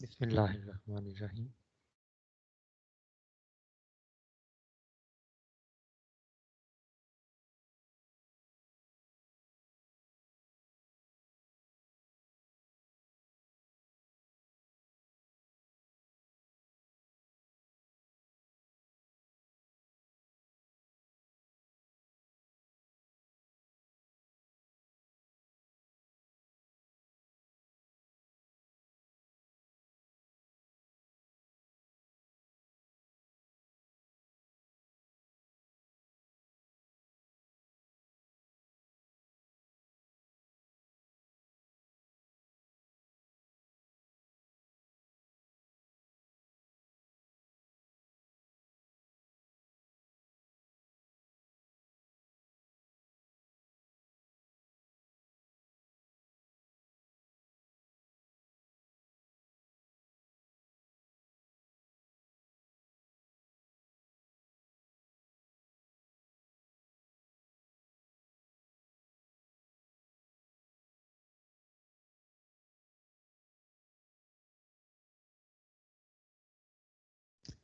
बिस्मिल्लाहिर्रहमानिर्रहीम।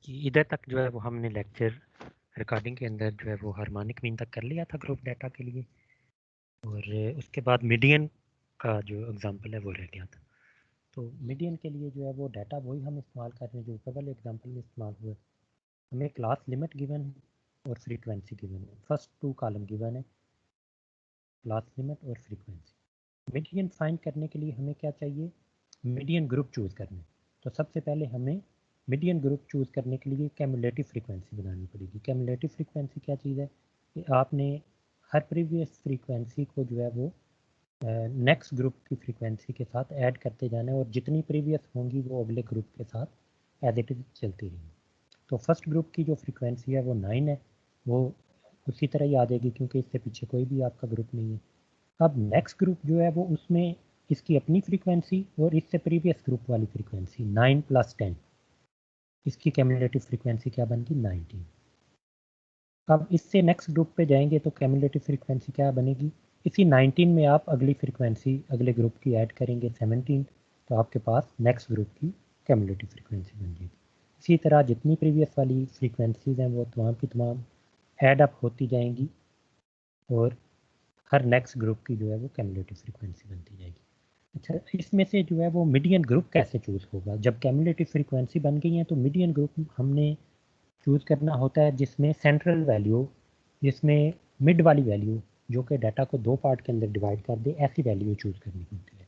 इधर तक जो है वो हमने लेक्चर रिकॉर्डिंग के अंदर जो है वो हार्मोनिक मीन तक कर लिया था ग्रुप डाटा के लिए, और उसके बाद मीडियन का जो एग्जांपल है वो रह गया था। तो मीडियन के लिए जो है वो डाटा वही हम इस्तेमाल कर रहे हैं जो ऊपर वाले एग्जांपल में इस्तेमाल हुआ। हमें क्लास लिमिट गिवन है और फ्रीक्वेंसी गिवन है। फर्स्ट टू कॉलम गिवन है, क्लास लिमिट और फ्रीक्वेंसी। मीडियन फाइंड करने के लिए हमें क्या चाहिए? मीडियन ग्रुप चूज़ करना है। तो सबसे पहले हमें मीडियन ग्रुप चूज़ करने के लिए कैमुलेटिव फ्रीक्वेंसी बनानी पड़ेगी। कैमुलेटिव फ्रीक्वेंसी क्या चीज़ है कि आपने हर प्रीवियस फ्रीक्वेंसी को जो है वो नेक्स्ट ग्रुप की फ्रीक्वेंसी के साथ ऐड करते जाना है, और जितनी प्रीवियस होंगी वो अगले ग्रुप के साथ एज इट इज चलती रहेंगी। तो फर्स्ट ग्रुप की जो फ्रीक्वेंसी है वो 9 है, वो उसी तरह ही आ जाएगी क्योंकि इससे पीछे कोई भी आपका ग्रुप नहीं है। अब नेक्स्ट ग्रुप जो है वो उसमें इसकी अपनी फ्रीक्वेंसी और इससे प्रीवियस ग्रुप वाली फ्रीक्वेंसी 9 + 10, इसकी कैमुलेटिव फ्रीक्वेंसी क्या बनेगी? 19। अब इससे नेक्स्ट ग्रुप पे जाएंगे तो कैमुलेटिव फ्रीक्वेंसी क्या बनेगी? इसी 19 में आप अगली फ्रीक्वेंसी अगले ग्रुप की ऐड करेंगे 17, तो आपके पास नेक्स्ट ग्रुप की कैमुलेटिव फ्रीक्वेंसी बन जाएगी। इसी तरह जितनी प्रीवियस वाली फ्रीक्वेंसीज हैं वो तमाम की तमाम ऐड अप होती जाएंगी और हर नेक्स्ट ग्रुप की जो है वो कैमुलेटिव फ्रीक्वेंसी बनती जाएगी। अच्छा, इसमें से जो है वो मीडियन ग्रुप कैसे चूज़ होगा? जब कैमुलेटिव फ्रीक्वेंसी बन गई है तो मीडियन ग्रुप हमने चूज़ करना होता है जिसमें सेंट्रल वैल्यू, जिसमें मिड वाली वैल्यू जो कि डाटा को दो पार्ट के अंदर डिवाइड कर दे, ऐसी वैल्यू चूज़ करनी होती है।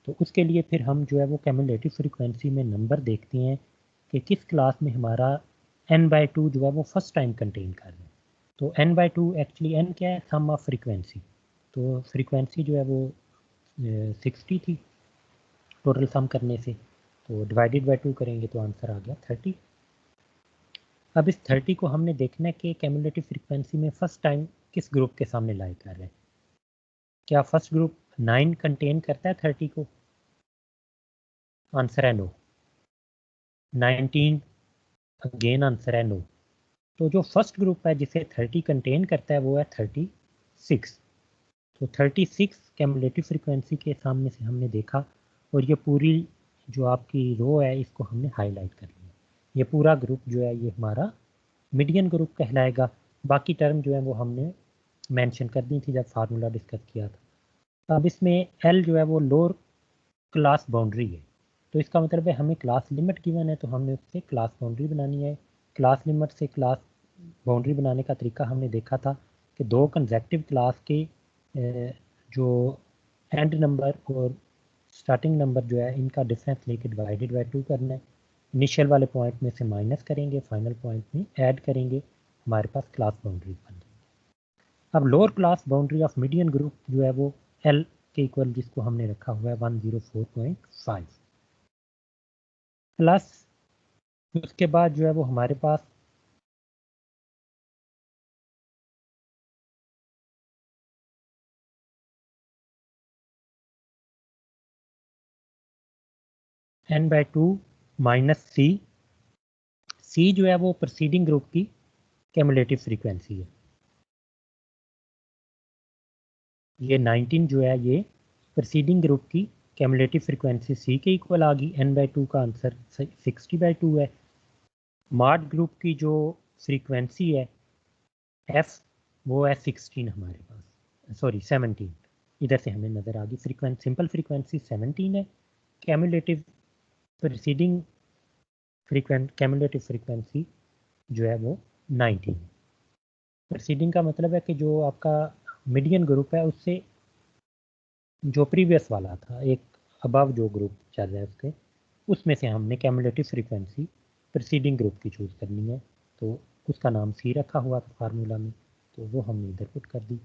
तो उसके लिए फिर हम जो है वो कैमुलेटिव फ्रीक्वेंसी में नंबर देखते हैं कि किस क्लास में हमारा n/2 जो है वो फर्स्ट टाइम कंटेन कर रहे हैं। तो n/2 एक्चुअली n क्या है? सम ऑफ फ्रीक्वेंसी। तो फ्रीक्वेंसी जो है वो 60 थी टोटल सम करने से, तो डिवाइडेड बाय 2 करेंगे तो आंसर आ गया 30। अब इस 30 को हमने देखना है कि कैमुलेटिव फ्रीक्वेंसी में फर्स्ट टाइम किस ग्रुप के सामने लाई कर रहे हैं। क्या फर्स्ट ग्रुप 9 कंटेन करता है 30 को? आंसर है नो। 19 अगेन आंसर है नो। तो जो फर्स्ट ग्रुप है जिसे 30 कंटेन करता है वो है 36। तो 36 कैमुलेटिव फ्रीक्वेंसी के सामने से हमने देखा, और ये पूरी जो आपकी रो है इसको हमने हाईलाइट कर लिया। ये पूरा ग्रुप जो है ये हमारा मीडियन ग्रुप कहलाएगा। बाकी टर्म जो है वो हमने मेंशन कर दी थी जब फार्मूला डिस्कस किया था। अब इसमें एल जो है वो लोअर क्लास बाउंड्री है, तो इसका मतलब है हमें क्लास लिमिट गिवन है तो हमने उससे क्लास बाउंड्री बनानी है। क्लास लिमिट से क्लास बाउंड्री बनाने का तरीका हमने देखा था कि दो कंसेक्टिव क्लास के जो एंड नंबर और स्टार्टिंग नंबर जो है इनका डिफरेंस लेके डिवाइडेड बाय 2 करना है। इनिशियल वाले पॉइंट में से माइनस करेंगे, फाइनल पॉइंट में ऐड करेंगे, हमारे पास क्लास बाउंड्री बन जाएगी। अब lower class boundary of median group जो है वो एल के इक्वल जिसको हमने रखा हुआ है 104.5 प्लस उसके बाद जो है वो हमारे पास n/2 माइनस सी जो है वो प्रीसीडिंग ग्रुप की कैमुलेटिव फ्रीक्वेंसी है। ये 19 जो है ये प्रीसीडिंग ग्रुप की कैमुलेटिव फ्रीक्वेंसी सी के इक्वल आ गई, n/2 का आंसर 60/2 है। माड ग्रुप की जो फ्रीक्वेंसी है f वो है 16 हमारे पास, सॉरी 17, इधर से हमें नज़र आ गई। सिंपल फ्रीक्वेंसी 17 है, कैमुलेटिव प्रीसीडिंग कैमुलेटिव फ्रीक्वेंसी जो है वो 19 है। प्रीसीडिंग का मतलब है कि जो आपका मीडियन ग्रुप है उससे जो प्रीवियस वाला था, एक अबव जो ग्रुप चल रहा है उसके, उसमें से हमने कैमुलेटिव फ्रीक्वेंसी प्रीसीडिंग ग्रुप की चूज़ करनी है। तो उसका नाम सी रखा हुआ था फार्मूला में, तो वो हमने इधर पुट कर दी।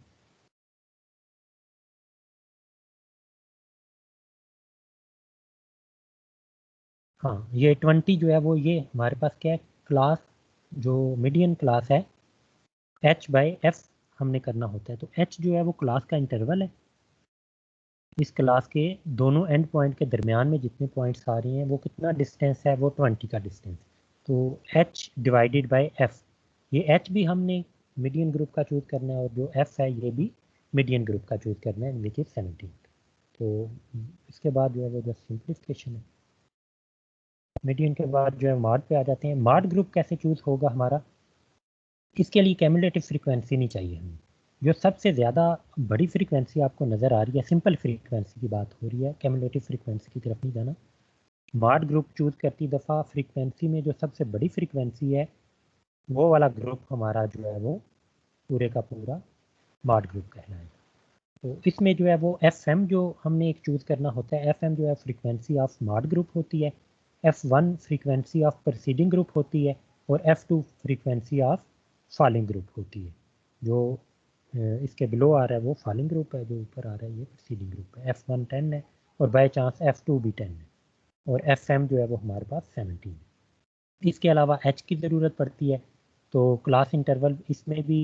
हाँ, ये 20 जो है वो ये हमारे पास क्या है, क्लास जो मीडियन क्लास है h/f हमने करना होता है। तो h जो है वो क्लास का इंटरवल है। इस क्लास के दोनों एंड पॉइंट के दरमियान में जितने पॉइंट्स आ रहे हैं वो कितना डिस्टेंस है, वो 20 का डिस्टेंस। तो h डिवाइडेड बाय f, ये h भी हमने मीडियन ग्रुप का चूज़ करना है और जो f है ये भी मीडियन ग्रुप का चूज़ करना है, विच इज़ 17। तो इसके बाद जो है वो जस्ट सिंप्लीफिकेशन है। मीडियन के बाद जो है माड पे आ जाते हैं। माड ग्रुप कैसे चूज़ होगा हमारा, इसके लिए कैमुलेटिव फ्रीक्वेंसी नहीं चाहिए हमें। जो सबसे ज़्यादा बड़ी फ्रीक्वेंसी आपको नज़र आ रही है, सिंपल फ्रीक्वेंसी की बात हो रही है, कैमुलेटिव फ्रीक्वेंसी की तरफ नहीं जाना। माड ग्रुप चूज़ करती दफ़ा फ्रीक्वेंसी में जो सबसे बड़ी फ्रीक्वेंसी है वो वाला ग्रुप हमारा जो है वो पूरे का पूरा माड ग्रुप कहलाएगा। तो इसमें जो है वो FM जो हमने एक चूज़ करना होता है, FM जो है फ्रीक्वेंसी ऑफ माड ग्रुप होती है, F1 frequency of preceding group होती है और F2 frequency of falling group होती है। जो इसके बिलो आ रहा है वो फॉलिंग ग्रुप है, जो ऊपर आ रहा है ये प्रीसीडिंग ग्रुप है। F1 10 है और बाय चांस F2 भी 10 है और FM जो है वो हमारे पास 17 है। इसके अलावा H की ज़रूरत पड़ती है, तो क्लास इंटरवल इसमें भी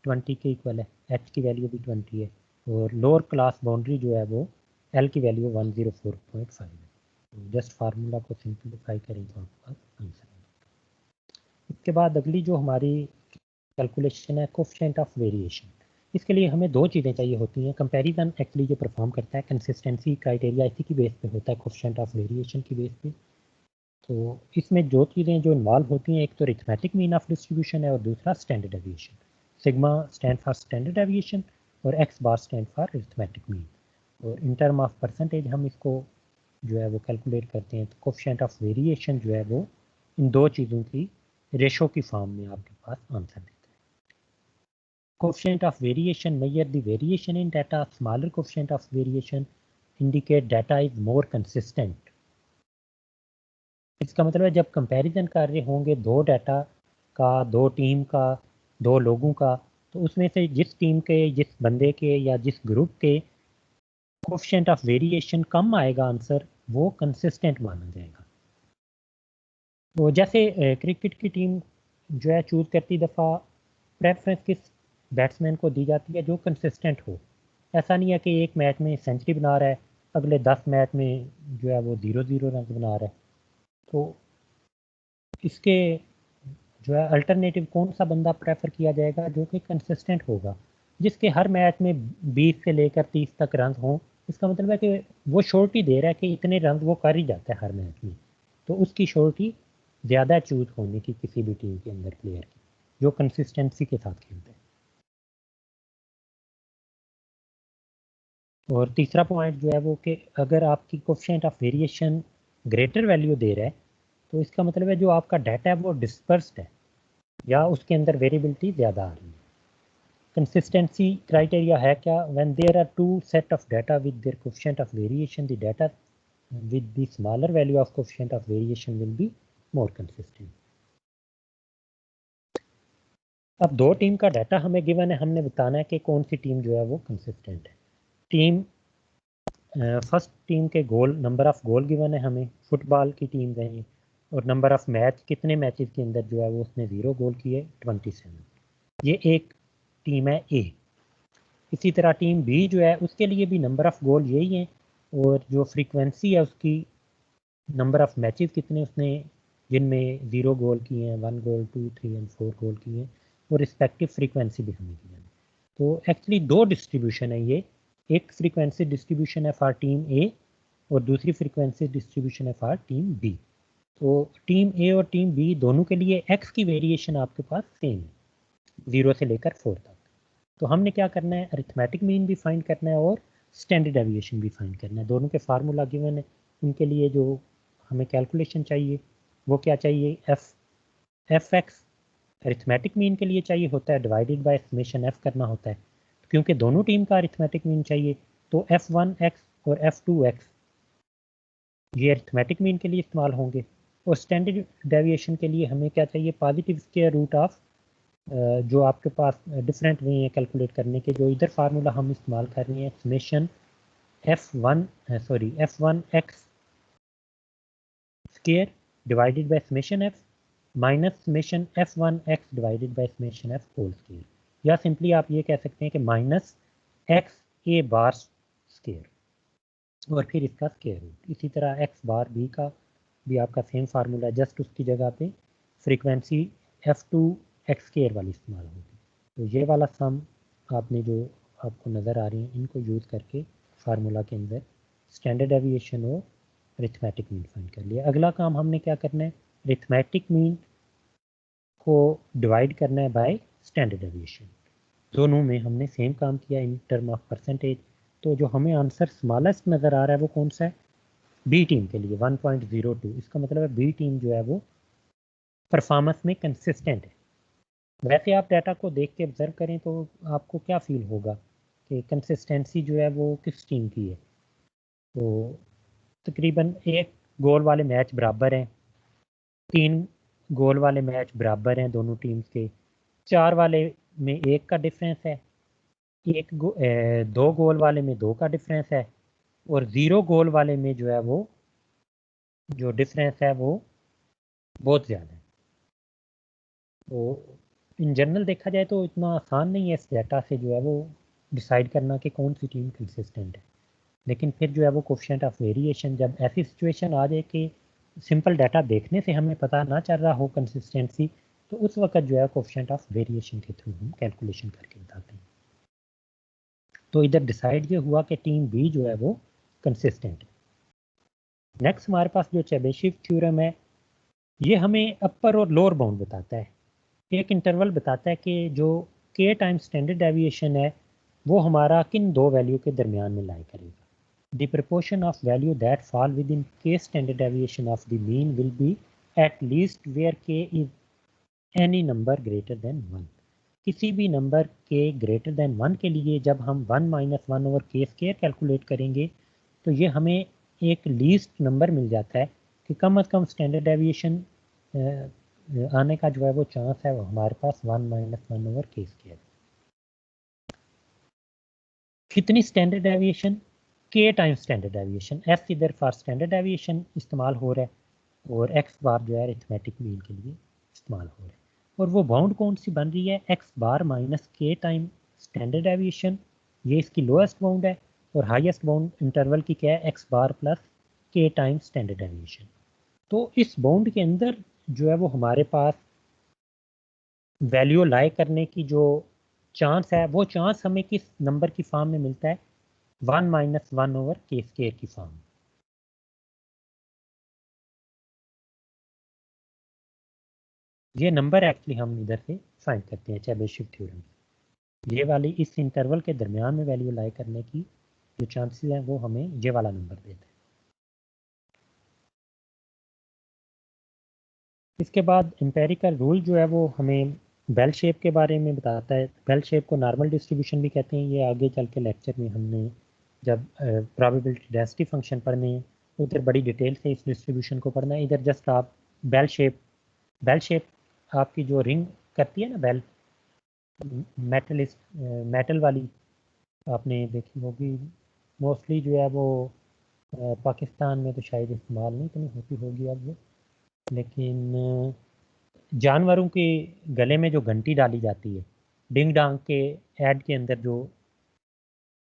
20 के इक्वल है, H की वैल्यू भी 20 है और लोअर क्लास बाउंड्री जो है वो L की वैल्यू 104.5 है। जस्ट फार्मूला को सिंप्लीफाई करें तो आपका आंसर है। इसके बाद अगली जो हमारी कैलकुलेशन है कोफिशिएंट ऑफ वेरिएशन। इसके लिए हमें दो चीज़ें चाहिए होती हैं। कंपैरिजन एक्चुअली जो परफॉर्म करता है कंसिस्टेंसी क्राइटेरिया इसी की बेस पे होता है, कोफिशिएंट ऑफ वेरिएशन की बेस पे। तो इसमें जो चीज़ें जो इन्वॉल्व होती हैं, एक तो अरिथमेटिक मीन ऑफ डिस्ट्रीब्यूशन है और दूसरा standard deviation. Sigma stand for standard deviation और X bar stand for arithmetic mean. और इन टर्म ऑफ परसेंटेज हम इसको जो है वो कैलकुलेट करते हैं। तो कोफिशिएंट ऑफ वेरिएशन जो है वो इन दो चीज़ों की रेशो की फॉर्म में आपके पास आंसर देता है। Coefficient of variation measure the variation in data. Smaller coefficient of variation indicate data is more consistent. इसका मतलब है जब कंपैरिजन कर रहे होंगे दो डाटा का, दो टीम का, दो लोगों का, तो उसमें से जिस टीम के, जिस बंदे के या जिस ग्रुप के कोफिशिएंट ऑफ वेरिएशन कम आएगा आंसर, वो कंसिस्टेंट माना जाएगा। तो जैसे क्रिकेट की टीम जो है चूज़ करती दफ़ा प्रेफरेंस किस बैट्समैन को दी जाती है, जो कंसिस्टेंट हो। ऐसा नहीं है कि एक मैच में सेंचुरी बना रहा है, अगले 10 मैच में जो है वो 0-0 रन बना रहा है। तो इसके जो है अल्टरनेटिव कौन सा बंदा प्रेफर किया जाएगा, जो कि कंसिस्टेंट होगा, जिसके हर मैच में 20 से लेकर 30 तक रन हों। इसका मतलब है कि वो श्योरिटी दे रहा है कि इतने रन वो कर ही जाता है हर मैच में, तो उसकी श्योरिटी ज़्यादा चूज होने की किसी भी टीम के अंदर प्लेयर की, जो कंसिस्टेंसी के साथ खेलते हैं। और तीसरा पॉइंट जो है वो कि अगर आपकी coefficient of variation greater value दे रहा है, तो इसका मतलब है जो आपका डाटा है वो डिस्पर्स्ड है या उसके अंदर वेरिएबिलिटी ज़्यादा आ रही है। कंसिस्टेंसी क्राइटेरिया है क्या, when there are two set of data with their coefficient of variation, the data with the smaller value of coefficient of variation will be more consistent. अब दो टीम का डाटा हमें given है, हमने बताना है कि कौन सी टीम जो है वो कंसिस्टेंट है। टीम फर्स्ट टीम के गोल, नंबर ऑफ गोल गिवन है हमें, फुटबॉल की टीम रही, और नंबर ऑफ मैच, कितने मैचेस के अंदर जो है वो उसने 0 गोल किए, 27। ये एक टीम है ए। इसी तरह टीम बी जो है उसके लिए भी नंबर ऑफ गोल यही है, और जो फ्रीक्वेंसी है उसकी, नंबर ऑफ मैचेस कितने उसने जिनमें 0 गोल किए हैं, 1 गोल, 2, 3 एंड 4 गोल किए हैं, और रिस्पेक्टिव फ्रीक्वेंसी भी हमें गिवन है। तो एक्चुअली दो डिस्ट्रीब्यूशन है ये, एक फ्रीक्वेंसी डिस्ट्रीब्यूशन है फॉर टीम ए और दूसरी फ्रीक्वेंसी डिस्ट्रीब्यूशन है फॉर टीम बी। तो टीम ए और टीम बी दोनों के लिए एक्स की वेरिएशन आपके पास सेम है, 0 से लेकर 4 तक। तो हमने क्या करना है, अरिथमेटिक मीन भी फाइंड करना है और स्टैंडर्ड डेविएशन भी फाइंड करना है। दोनों के फार्मूला गिवन है, उनके लिए जो हमें कैलकुलेशन चाहिए वो क्या चाहिए, एफ एक्स अरिथमेटिक मीन के लिए चाहिए होता है, डिवाइडेड बाय समेशन एफ करना होता है। क्योंकि दोनों टीम का अरिथमेटिक मीन चाहिए तो f1x और f2x ये अरिथमेटिक मीन के लिए इस्तेमाल होंगे। और स्टैंडर्ड डेविएशन के लिए हमें क्या चाहिए, पॉजिटिव स्क्वायर रूट ऑफ जो आपके पास डिफरेंट वे हैं कैलकुलेट करने के, जो इधर फार्मूला हम इस्तेमाल कर रहे हैं summation f1x square divided by summation f minus summation f1x divided by summation f whole square, या सिंपली आप ये कह सकते हैं कि minus X A bar square और फिर इसका स्क्वायर रूट। इसी तरह एक्स बार बी का भी आपका सेम फार्मूला है, जस्ट उसकी जगह पे फ्रीक्वेंसी f2x स्क्वायर वाली इस्तेमाल होगी। तो ये वाला सम आपने जो आपको नज़र आ रही हैं इनको यूज़ करके फार्मूला के अंदर स्टैंडर्ड डेविएशन और अरिथमेटिक मीन फाइंड कर लिया। अगला काम हमने क्या करना है, अरिथमेटिक मीन को डिवाइड करना है बाय स्टैंडर्ड डेविएशन। दोनों में हमने सेम काम किया इन टर्म ऑफ परसेंटेज। तो जो हमें आंसर स्मॉलेस्ट नज़र आ रहा है वो कौन सा है, बी टीम के लिए 1.02। इसका मतलब है बी टीम जो है वो परफॉर्मेंस में कंसिस्टेंट है। वैसे आप डाटा को देख के ऑब्जर्व करें तो आपको क्या फील होगा कि कंसिस्टेंसी जो है वो किस टीम की है। तो तकरीबन एक गोल वाले मैच बराबर हैं, 3 गोल वाले मैच बराबर हैं दोनों टीम्स के, 4 वाले में 1 का डिफरेंस है, 2 गोल वाले में 2 का डिफरेंस है, और 0 गोल वाले में जो है वो जो डिफरेंस है वो बहुत ज़्यादा है। तो इन जनरल देखा जाए तो इतना आसान नहीं है इस डाटा से जो है वो डिसाइड करना कि कौन सी टीम कंसिस्टेंट है। लेकिन फिर जो है वो कोफिशिएंट ऑफ वेरिएशन, जब ऐसी सिचुएशन आ जाए कि सिंपल डाटा देखने से हमें पता ना चल रहा हो कंसिस्टेंसी, तो उस वक्त जो है कोफिशिएंट ऑफ वेरिएशन के थ्रू हम कैलकुलेशन करके बताते हैं। तो इधर डिसाइड ये हुआ कि टीम बी जो है वो कंसिस्टेंट है। नेक्स्ट हमारे पास जो चेबीशेव थ्योरम है ये हमें अपर और लोअर बाउंड बताता है, एक इंटरवल बताता है कि जो k टाइम स्टैंडर्ड डेविएशन है वो हमारा किन दो वैल्यू के दरमियान में लाई करेगा। The proportion of value that fall within k standard deviation of the mean will be at least where k is any number greater than 1। किसी भी नंबर k ग्रेटर देन 1 के लिए जब हम 1 minus 1 over k square calculate करेंगे तो ये हमें एक लीस्ट नंबर मिल जाता है कि कम अज़ कम स्टैंडर्ड डेविएशन आने का जो है वो चांस है वो हमारे पास 1 माइनस 1 ओवर k स्क्वायर। कितनी standard deviation, k time standard deviation, s इधर फॉर स्टैंडर्ड डेविएशन इस्तेमाल हो रहा है और x बार जो है अरिथमेटिक मीन के लिए इस्तेमाल हो रहा है। और वो बाउंड कौन सी बन रही है, x bar minus k time standard deviation, ये इसकी लोएस्ट बाउंड है, और हाईएस्ट बाउंड इंटरवल की क्या है, x bar plus k time standard deviation. तो इस बाउंड के अंदर जो है वो हमारे पास वैल्यू लाई करने की जो चांस है वो चांस हमें किस नंबर की फॉर्म में मिलता है, 1 माइनस 1 ओवर k स्क्वायर की फॉर्म। ये नंबर एक्चुअली हम इधर से फाइंड करते हैं चेबीशेव थ्योरम। ये वाली इस इंटरवल के दरमियान में वैल्यू लाई करने की जो चांसेस हैं वो हमें ये वाला नंबर देता है। इसके बाद एम्पेरिकल रूल जो है वो हमें बेल शेप के बारे में बताता है। बेल शेप को नॉर्मल डिस्ट्रीब्यूशन भी कहते हैं, ये आगे चल के लेक्चर में हमने जब प्रोबेबिलिटी डेंसिटी फंक्शन पढ़ने हैं उधर बड़ी डिटेल से इस डिस्ट्रीब्यूशन को पढ़ना है। इधर जस्ट आप बेल शेप आपकी जो रिंग करती है ना बेल, मेटल वाली आपने देखी होगी, मोस्टली जो है वो पाकिस्तान में तो शायद इस्तेमाल नहीं इतनी होती होगी अब वो, लेकिन जानवरों के गले में जो घंटी डाली जाती है, डिंग डांग के ऐड के अंदर जो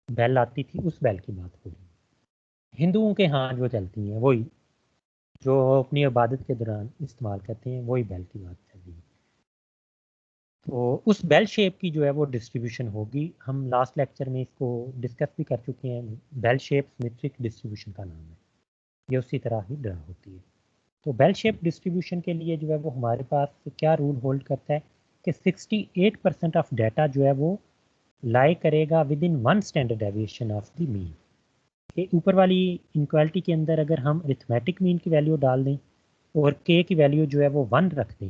बेल आती थी उस बेल की बात हो रही है। हिंदुओं के हाँ जो चलती हैं वही, जो अपनी इबादत के दौरान इस्तेमाल करते हैं वही बेल की बात चल रही है। तो उस बेल शेप की जो है वो डिस्ट्रीब्यूशन होगी, हम लास्ट लेक्चर में इसको डिस्कस भी कर चुके हैं। बेल शेप सिमेट्रिक डिस्ट्रीब्यूशन का नाम है। ये उसी तरह ही ड्रा होती है। तो बेल शेप डिस्ट्रीब्यूशन के लिए जो है वो हमारे पास क्या रूल होल्ड करता है कि 68% ऑफ डाटा जो है वो लाई करेगा with in 1 standard deviation of the mean. के ऊपर वाली इनक्वालिटी के अंदर अगर हम अरिथमेटिक मीन की वैल्यू डाल दें और के की वैल्यू जो है वो 1 रख दें,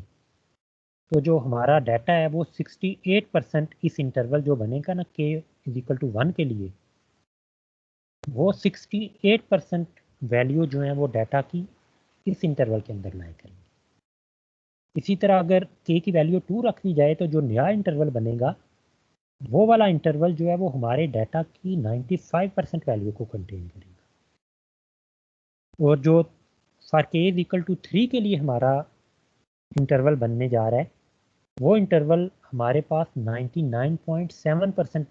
तो जो हमारा डाटा है वो 68% इस इंटरवल जो बनेगा ना के इज इक्वल टू 1 के लिए, वो 68% वैल्यू जो है वो डाटा की इस इंटरवल के अंदर लाई करेंगे। इसी तरह अगर के की वैल्यू 2 रख दी जाए तो जो नया इंटरवल बनेगा वो वाला इंटरवल जो है वो हमारे डाटा की 95% वैल्यू को कंटेन करेगा। और जो फॉर के इज इक्वल टू 3 के लिए हमारा इंटरवल बनने जा रहा है, वो इंटरवल हमारे पास 99.7%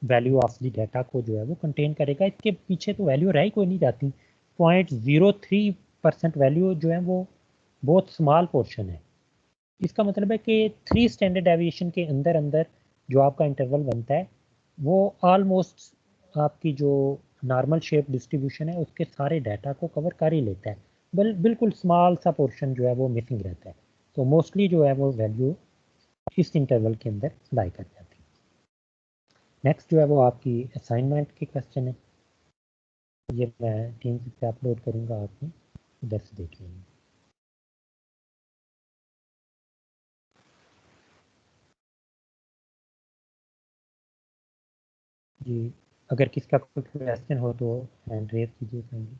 वैल्यू ऑफ द डाटा को जो है वो कंटेन करेगा। इसके पीछे तो वैल्यू रह ही कोई नहीं जाती। 0.03% वैल्यू जो है वो बहुत स्मॉल पोर्शन है। इसका मतलब है कि 3 स्टैंडर्ड डेविएशन के अंदर अंदर जो आपका इंटरवल बनता है वो ऑलमोस्ट आपकी जो नॉर्मल शेप डिस्ट्रीब्यूशन है उसके सारे डाटा को कवर कर ही लेता है। बिल्कुल स्मॉल सा पोर्शन जो है वो मिसिंग रहता है। तो मोस्टली जो है वो वैल्यू इस इंटरवल के अंदर लाई कर जाती है। नेक्स्ट जो है वो आपकी असाइनमेंट की क्वेश्चन है। ये मैं टीम पे अपलोड करूँगा, आपने इधर से देख लेंगे। जी, अगर किसका कोई क्वेश्चन हो तो हैंड रेज कीजिए काइंडली।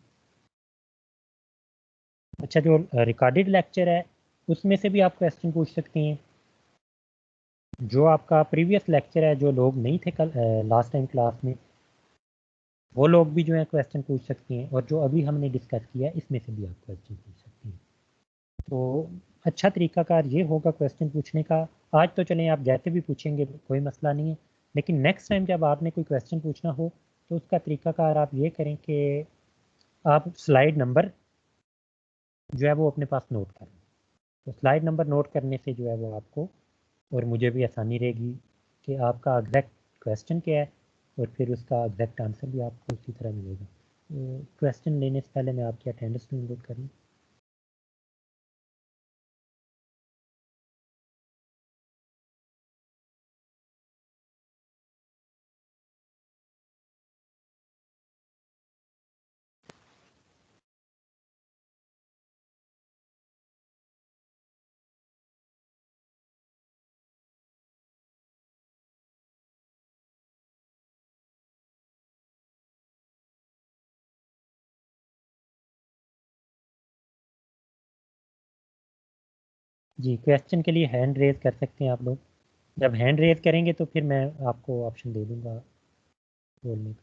अच्छा, जो रिकॉर्डेड लेक्चर है उसमें से भी आप क्वेश्चन पूछ सकती हैं। जो आपका प्रीवियस लेक्चर है, जो लोग नहीं थे कल लास्ट टाइम क्लास में, वो लोग भी जो है क्वेश्चन पूछ सकती हैं। और जो अभी हमने डिस्कस किया है इसमें से भी आप क्वेश्चन पूछ सकती हैं। तो अच्छा तरीकाकार ये होगा क्वेश्चन पूछने का। आज तो चलें, आप जैसे भी पूछेंगे कोई मसला नहीं है, लेकिन नेक्स्ट टाइम जब आपने कोई क्वेश्चन पूछना हो तो उसका तरीकाकार आप ये करें कि आप स्लाइड नंबर जो है वो अपने पास नोट करें। तो स्लाइड नंबर नोट करने से जो है वो आपको और मुझे भी आसानी रहेगी कि आपका एग्जैक्ट क्वेश्चन क्या है और फिर उसका एग्जैक्ट आंसर भी आपको उसी तरह मिलेगा। तो क्वेश्चन लेने से पहले मैं आपकी अटेंडेंस नोट कर लूँ। जी, क्वेश्चन के लिए हैंड रेज कर सकते हैं आप लोग। जब हैंड रेज करेंगे तो फिर मैं आपको ऑप्शन दे दूंगा बोलने का।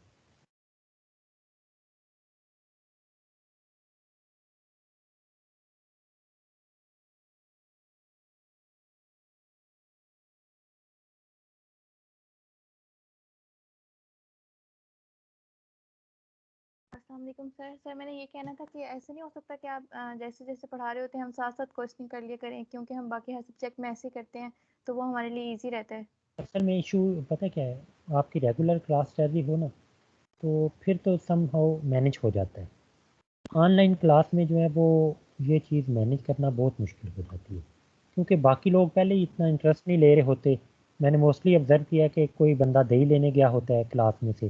अस्सलाम वालेकुम सर। सर मैंने ये कहना था कि ऐसे नहीं हो सकता कि आप जैसे जैसे पढ़ा रहे होते हैं हम साथ साथ क्वेश्चन कर लिया करें, क्योंकि हम बाकी हर सब्जेक्ट में ऐसे ही करते हैं तो वो हमारे लिए इजी रहता है। असल में इशू पता क्या है, आपकी रेगुलर क्लास चल रही हो ना तो फिर तो सम हाउ मैनेज हो जाता है। ऑनलाइन क्लास में जो है वो ये चीज़ मैनेज करना बहुत मुश्किल हो जाती है, क्योंकि बाकी लोग पहले ही इतना इंटरेस्ट नहीं ले रहे होते। मैंने मोस्टली ऑब्ज़र्व किया कि कोई बंदा दही लेने गया होता है क्लास में से,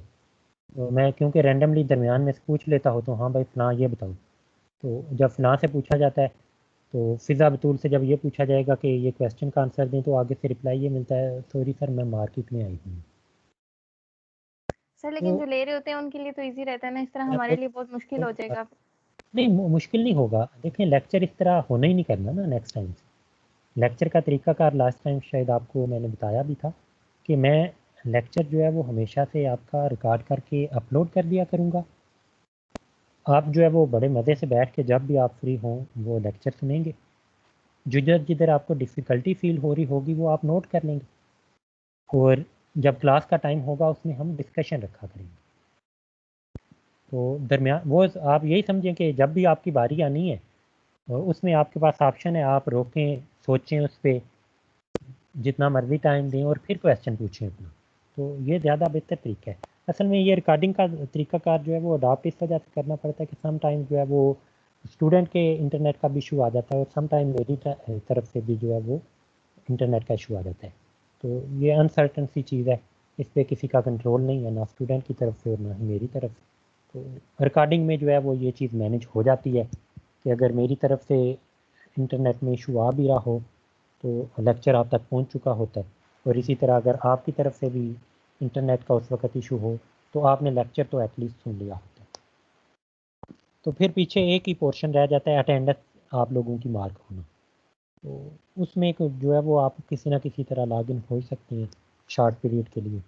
तो मैं क्योंकि रैंडमली दरमियान में से पूछ लेता होता हूँ, हाँ भाई फ़लाँ ये बताओ। तो जब फ़लाँ से पूछा जाता है तो फ़िज़ा बतूल से जब ये पूछा जाएगा कि ये क्वेश्चन का आंसर दें, तो आगे से रिप्लाई ये मिलता है, सॉरी सर मैं मार्केट में आई हूँ। सर तो लेकिन जो ले रहे होते हैं उनके लिए तो इजी रहता है ना, इस तरह हमारे लिए बहुत मुश्किल हो जाएगा। नहीं, मुश्किल नहीं होगा। देखें, लेक्चर इस तरह होना ही नहीं करना ना नेक्स्ट टाइम से। लेक्चर का तरीकाकार लास्ट टाइम शायद आपको मैंने बताया भी था कि मैं लेक्चर जो है वो हमेशा से आपका रिकॉर्ड करके अपलोड कर दिया करूँगा। आप जो है वो बड़े मज़े से बैठ के जब भी आप फ्री हों वो लेक्चर सुनेंगे। जिधर जिधर आपको डिफ़िकल्टी फ़ील हो रही होगी वो आप नोट कर लेंगे, और जब क्लास का टाइम होगा उसमें हम डिस्कशन रखा करेंगे। तो दरमियान वो आप यही समझें कि जब भी आपकी बारी आनी है उसमें आपके पास ऑप्शन है, आप रोकें, सोचें उस पर, जितना मर्ज़ी टाइम दें और फिर क्वेश्चन पूछें अपना। तो ये ज़्यादा बेहतर तरीका है। असल में ये रिकॉर्डिंग का तरीकाकार जो है वो अडॉप्ट इस वजह से करना पड़ता है कि सम टाइम जो है वो स्टूडेंट के इंटरनेट का भी इशू आ जाता है और सम टाइम मेरी तरफ से भी जो है वो इंटरनेट का इशू आ जाता है। तो ये अनसर्टन सी चीज़ है, इस पर किसी का कंट्रोल नहीं है, ना स्टूडेंट की तरफ से और ना ही मेरी तरफ से। तो रिकॉर्डिंग में जो है वो ये चीज़ मैनेज हो जाती है कि अगर मेरी तरफ से इंटरनेट में इशू आ भी रहा हो तो लेक्चर आप तक पहुंच चुका होता है, और इसी तरह अगर आपकी तरफ से भी इंटरनेट का उस वक्त इशू हो तो आपने लेक्चर तो एटलीस्ट सुन लिया होता है। तो फिर पीछे एक ही पोर्शन रह जाता है, अटेंडेंस आप लोगों की मार्क होना। तो उसमें जो है वो आप किसी ना किसी तरह लॉग इन हो ही सकती हैं शॉर्ट पीरियड के लिए।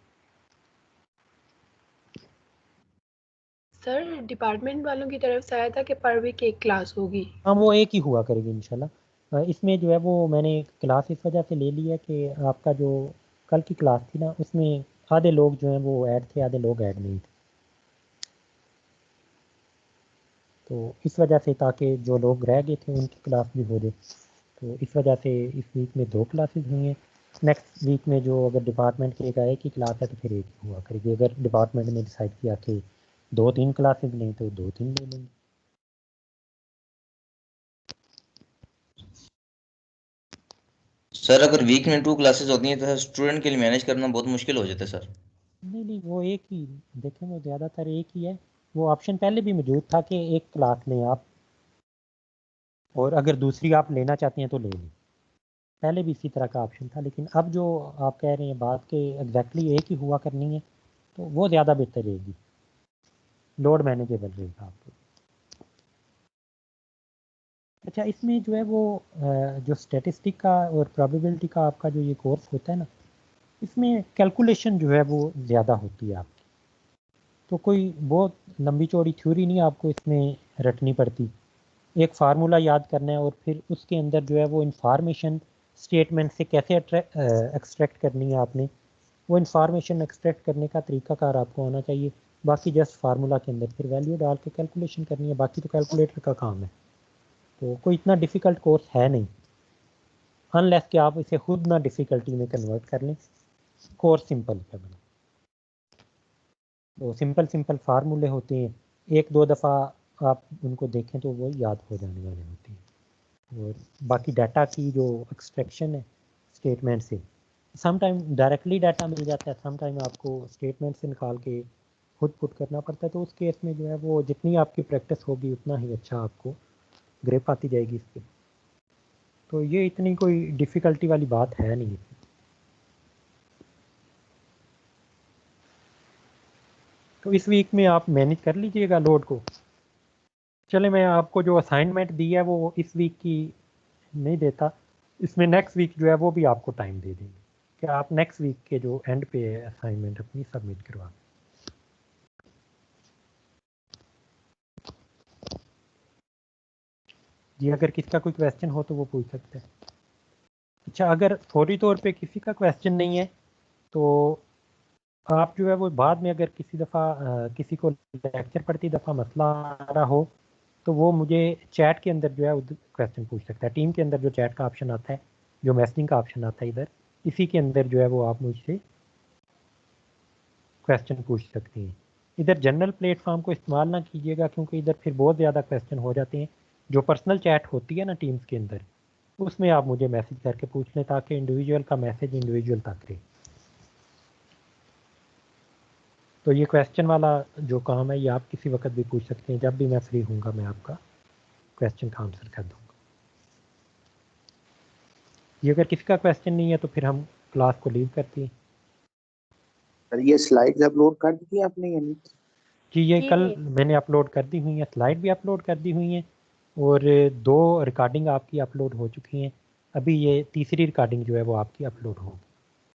सर डिपार्टमेंट वालों की तरफ से आया था कि पर वीक एक क्लास होगी। हाँ, वो एक ही हुआ करेगी इंशाल्लाह। इसमें जो है वो मैंने क्लास इस वजह से ले ली है कि आपका जो कल की क्लास थी ना उसमें आधे लोग जो हैं वो ऐड थे, आधे लोग ऐड नहीं थे। तो इस वजह से ताकि जो लोग रह गए थे उनकी क्लास भी हो जाए, तो इस वजह से इस वीक में 2 क्लासेस हुई हैं। नेक्स्ट वीक में जो अगर डिपार्टमेंट की एक की क्लास है तो फिर एक ही हुआ करेगी। अगर डिपार्टमेंट ने डिसाइड किया कि 2-3 क्लासेस लें तो 2-3 ले लेंगे। सर अगर वीक में 2 क्लासेस होती हैं तो स्टूडेंट के लिए मैनेज करना बहुत मुश्किल हो जाता है सर। नहीं, वो एक ही, देखें वो ज़्यादातर एक ही है। वो ऑप्शन पहले भी मौजूद था कि एक क्लास लें आप, और अगर दूसरी आप लेना चाहते हैं तो ले लें। पहले भी इसी तरह का ऑप्शन था, लेकिन अब जो आप कह रहे हैं बात के एग्जैक्टली एक ही हुआ करनी है तो वो ज़्यादा बेहतर रहेगी, लोड मैनेजेबल रहेगा आपको। अच्छा, इसमें जो है वो जो स्टैटिस्टिक का और प्रोबेबिलिटी का आपका जो ये कोर्स होता है ना, इसमें कैलकुलेशन जो है वो ज़्यादा होती है आपकी। तो कोई बहुत लंबी चौड़ी थ्योरी नहीं आपको इसमें रटनी पड़ती। एक फार्मूला याद करना है और फिर उसके अंदर जो है वो इंफॉर्मेशन स्टेटमेंट से कैसे एक्सट्रैक्ट करनी है आपने, वो इंफॉर्मेशन एक्सट्रैक्ट करने का तरीकाकार आपको आना चाहिए। बाकी जस्ट फार्मूला के अंदर फिर वैल्यू डाल के कैलकुलेशन करनी है, बाकी तो कैलकुलेटर का काम है। तो कोई इतना डिफ़िकल्ट कोर्स है नहीं, अनलेस कि आप इसे खुद ना डिफ़िकल्टी में कन्वर्ट कर लें। कोर्स सिंपल है बना, तो सिंपल फार्मूले होते हैं, 1-2 दफ़ा आप उनको देखें तो वो याद हो जाने वाले होते हैं। और बाकी डाटा की जो एक्सट्रैक्शन है स्टेटमेंट से, सम टाइम डायरेक्टली डाटा मिल जाता है, सम टाइम आपको स्टेटमेंट से निकाल के खुद पुट करना पड़ता है। तो उस केस में जो है वो जितनी आपकी प्रैक्टिस होगी उतना ही अच्छा आपको ग्रिप आती जाएगी इस पर। तो ये इतनी कोई डिफ़िकल्टी वाली बात है नहीं। तो इस वीक में आप मैनेज कर लीजिएगा लोड को। चले, मैं आपको जो असाइनमेंट दी है वो इस वीक की नहीं देता, इसमें नेक्स्ट वीक जो है वो भी आपको टाइम दे देंगे कि आप नेक्स्ट वीक के जो एंड पे असाइनमेंट अपनी सबमिट करवा। जी, अगर किसका कोई क्वेश्चन हो तो वो पूछ सकते हैं। अच्छा, अगर फौरी तौर पे किसी का क्वेश्चन नहीं है तो आप जो है वो बाद में अगर किसी दफ़ा किसी को लेक्चर पढ़ती दफ़ा मसला आ रहा हो तो वो मुझे चैट के अंदर जो है क्वेश्चन पूछ सकता है। टीम के अंदर जो चैट का ऑप्शन आता है, जो मैसेजिंग का ऑप्शन आता है इधर, इसी के अंदर जो है वो आप मुझसे क्वेश्चन पूछ सकते हैं। इधर जनरल प्लेटफॉर्म को इस्तेमाल ना कीजिएगा क्योंकि इधर फिर बहुत ज़्यादा क्वेश्चन हो जाते हैं। जो पर्सनल चैट होती है ना टीम्स के अंदर, उसमें आप मुझे मैसेज करके पूछ लें ताकि इंडिविजुअल का मैसेज इंडिविजुअल तक रहे। तो ये क्वेश्चन वाला जो काम है ये आप किसी वक्त भी पूछ सकते हैं, जब भी मैं फ्री हूँगा मैं आपका क्वेश्चन का आंसर कर दूँगा। ये अगर किसी का क्वेश्चन नहीं है तो फिर हम क्लास को लीव करते हैं। सर ये स्लाइड्स अपलोड कर दी आपने या नहीं? जी, ये कल मैंने अपलोड कर दी हुई है, स्लाइड भी अपलोड कर दी हुई हैं और 2 रिकॉर्डिंग आपकी अपलोड हो चुकी हैं। अभी ये तीसरी रिकॉर्डिंग जो है वो आपकी अपलोड होगी।